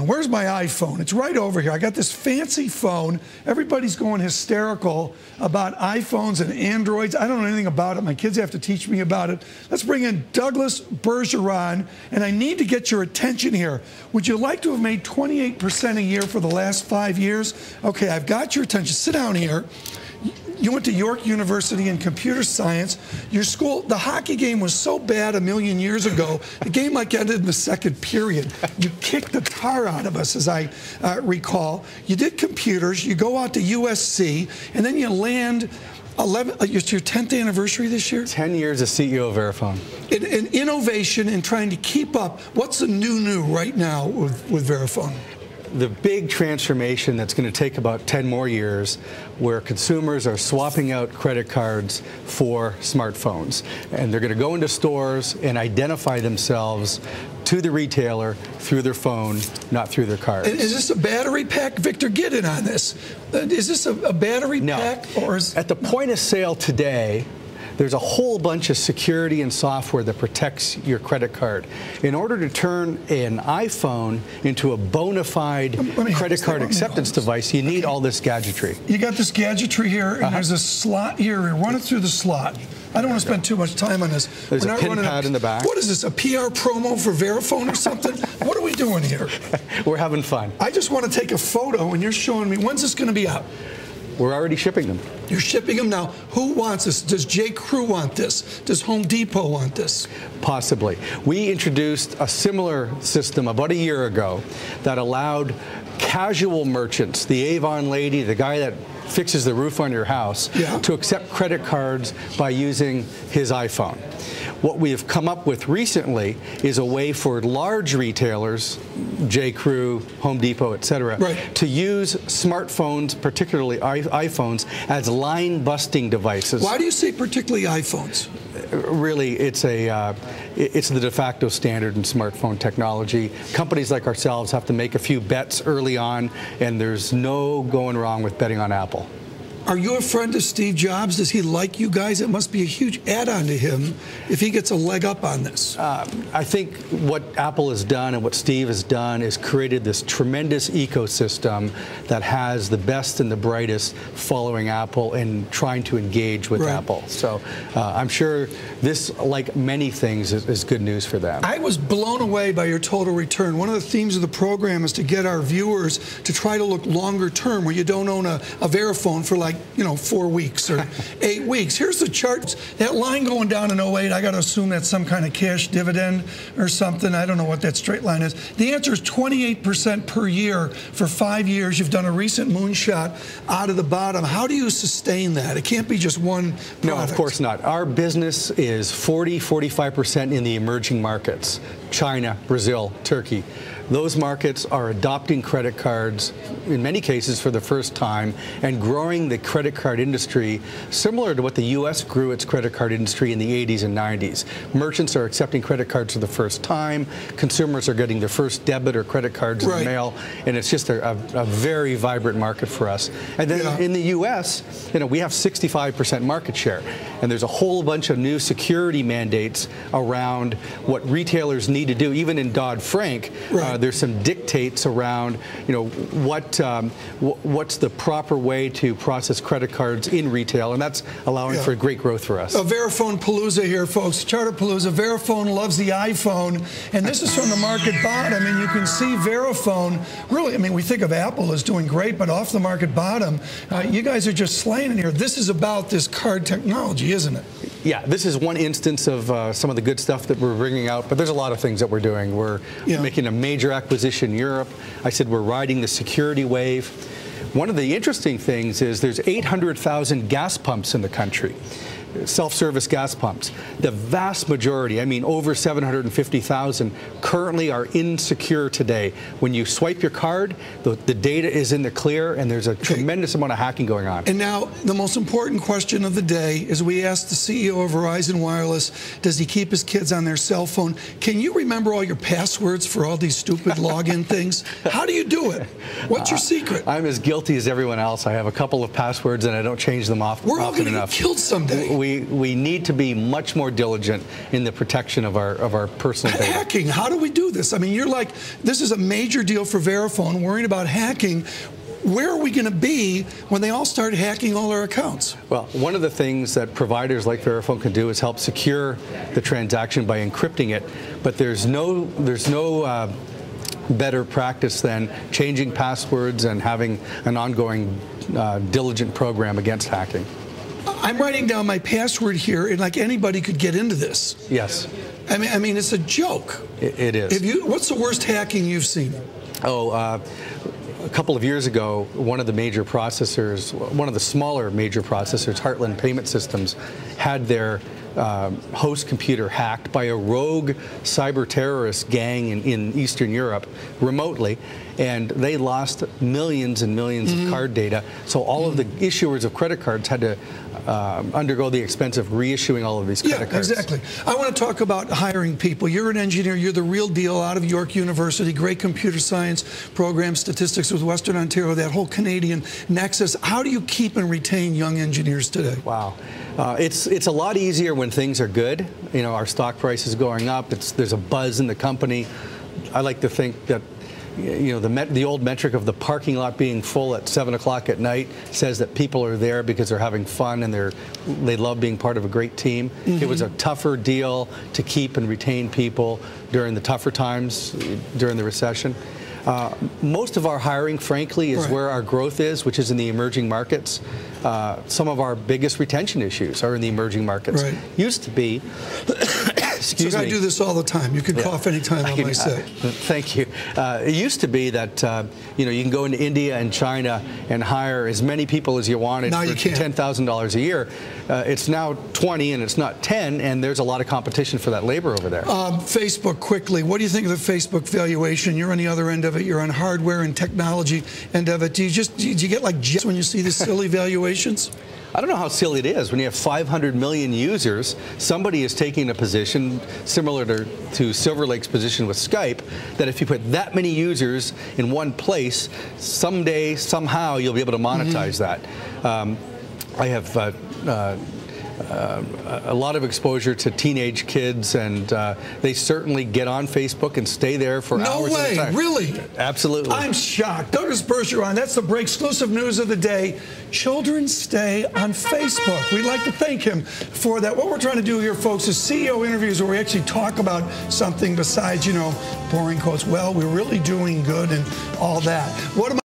Where's my iPhone? It's right over here. I got this fancy phone. Everybody's going hysterical about iPhones and Androids. I don't know anything about it. My kids have to teach me about it. Let's bring in Douglas Bergeron, and I need to get your attention here. Would you like to have made 28% a year for the last 5 years? Okay, I've got your attention. Sit down here. You went to York University in computer science. Your school, the hockey game was so bad a million years ago, the game like ended in the second period. You kicked the tar out of us, as I recall. You did computers, you go out to USC, and then you land 11, it's your 10th anniversary this year? 10 years as CEO of VeriFone. In innovation and trying to keep up. What's the new right now with VeriFone? The big transformation that's going to take about 10 more years, where consumers are swapping out credit cards for smartphones. And they're going to go into stores and identify themselves to the retailer through their phone, not through their cards. Is this a battery pack? Victor, get in on this. Is this a battery pack? Or is, at the point of sale today, there's a whole bunch of security and software that protects your credit card. In order to turn an iPhone into a bona fide credit card acceptance device, you need all this gadgetry. You got this gadgetry here, and there's a slot here. Run it through the slot. I don't want to spend too much time on this. There's a pin pad in the back. What is this, a PR promo for VeriFone or something? What are we doing here? We're having fun. I just want to take a photo, and you're showing me. When's this going to be out? We're already shipping them. You're shipping them now. Who wants this? Does J. Crew want this? Does Home Depot want this? Possibly. We introduced a similar system about a year ago that allowed casual merchants, the Avon lady, the guy that fixes the roof on your house, to accept credit cards by using his iPhone. What we have come up with recently is a way for large retailers, J. Crew, Home Depot, et cetera, to use smartphones, particularly iPhones, as line-busting devices. Why do you say particularly iPhones? Really, it's the de facto standard in smartphone technology. Companies like ourselves have to make a few bets early on, and there's no going wrong with betting on Apple. Are you a friend of Steve Jobs? Does he like you guys? It must be a huge add-on to him if he gets a leg up on this. I think what Apple has done and what Steve has done is created this tremendous ecosystem that has the best and the brightest following Apple and trying to engage with Apple. So I'm sure this, like many things, is good news for them. I was blown away by your total return. One of the themes of the program is to get our viewers to try to look longer term, where you don't own a VeriFone for like 4 weeks or 8 weeks. Here's the chart. That line going down in 08, I got to assume that's some kind of cash dividend or something. I don't know what that straight line is. The answer is 28% per year for 5 years. You've done a recent moonshot out of the bottom. How do you sustain that? It can't be just one product. No, of course not. Our business is 45% in the emerging markets. China, Brazil, Turkey. Those markets are adopting credit cards, in many cases for the first time, and growing the credit card industry similar to what the U.S. grew its credit card industry in the 80s and 90s. Merchants are accepting credit cards for the first time. Consumers are getting their first debit or credit cards in the mail, and it's just a very vibrant market for us. And then in the U.S., we have 65% market share, and there's a whole bunch of new security mandates around what retailers need to do, even in Dodd-Frank. There's some dictates around, what's the proper way to process credit cards in retail, and that's allowing for great growth for us. VeriFone Palooza here, folks. Charter Palooza. VeriFone loves the iPhone, and this is from the market bottom, and you can see VeriFone. Really, we think of Apple as doing great, but off the market bottom, you guys are just slaying in here. This is about this card technology, isn't it? Yeah, this is one instance of some of the good stuff that we're bringing out, but there's a lot of things that we're doing. We're making a major acquisition in Europe. I said we're riding the security wave. One of the interesting things is there's 800,000 gas pumps in the country. Self-service gas pumps. The vast majority, over 750,000, currently are insecure today. When you swipe your card, the data is in the clear, and there's a tremendous amount of hacking going on. And now, the most important question of the day is we asked the CEO of Verizon Wireless, does he keep his kids on their cell phone? Can you remember all your passwords for all these stupid login things? How do you do it? What's your secret? I'm as guilty as everyone else. I have a couple of passwords, and I don't change them often enough. We're all going to get killed someday. we need to be much more diligent in the protection of our personal data. Hacking, how do we do this? I mean, you're like, this is a major deal for VeriFone, worrying about hacking. Where are we going to be when they all start hacking all our accounts? Well, one of the things that providers like VeriFone can do is help secure the transaction by encrypting it, but there's no better practice than changing passwords and having an ongoing diligent program against hacking. I'm writing down my password here, and like anybody could get into this. Yes. I mean, it's a joke. It is. What's the worst hacking you've seen? A couple of years ago, one of the major processors, one of the smaller major processors, Heartland Payment Systems, had their host computer hacked by a rogue cyber terrorist gang in Eastern Europe remotely, and they lost millions and millions of card data. So all of the issuers of credit cards had to undergo the expense of reissuing all of these credit cards. Exactly. I want to talk about hiring people. You're an engineer. You're the real deal out of York University. Great computer science program, statistics with Western Ontario, that whole Canadian nexus. How do you keep and retain young engineers today? Wow. It's a lot easier when things are good. You know, our stock price is going up. There's a buzz in the company. I like to think that, you know, the old metric of the parking lot being full at 7 o'clock at night says that people are there because they're having fun and they love being part of a great team. It was a tougher deal to keep and retain people during the tougher times, during the recession. Most of our hiring, frankly, is where our growth is, which is in the emerging markets. Some of our biggest retention issues are in the emerging markets. Used to be, excuse me. I do this all the time. You can cough anytime on my set. Thank you. It used to be that you know, you can go into India and China and hire as many people as you wanted for $10,000 a year. It's now 20 and it's not 10, and there's a lot of competition for that labor over there. Facebook, quickly. What do you think of the Facebook valuation? You're on the other end of it. You're on hardware and technology end of it. Do you get like jets when you see these silly valuations? I don't know how silly it is. When you have 500 million users, somebody is taking a position similar to Silver Lake's position with Skype, that if you put that many users in one place, someday, somehow, you'll be able to monetize that. I have a lot of exposure to teenage kids, and they certainly get on Facebook and stay there for hours at a time. No way, really? Absolutely. I'm shocked. Douglas Bergeron, that's the break. Exclusive news of the day. Children stay on Facebook. We'd like to thank him for that. What we're trying to do here, folks, is CEO interviews where we actually talk about something besides, you know, boring quotes. Well, we're really doing good and all that. What am I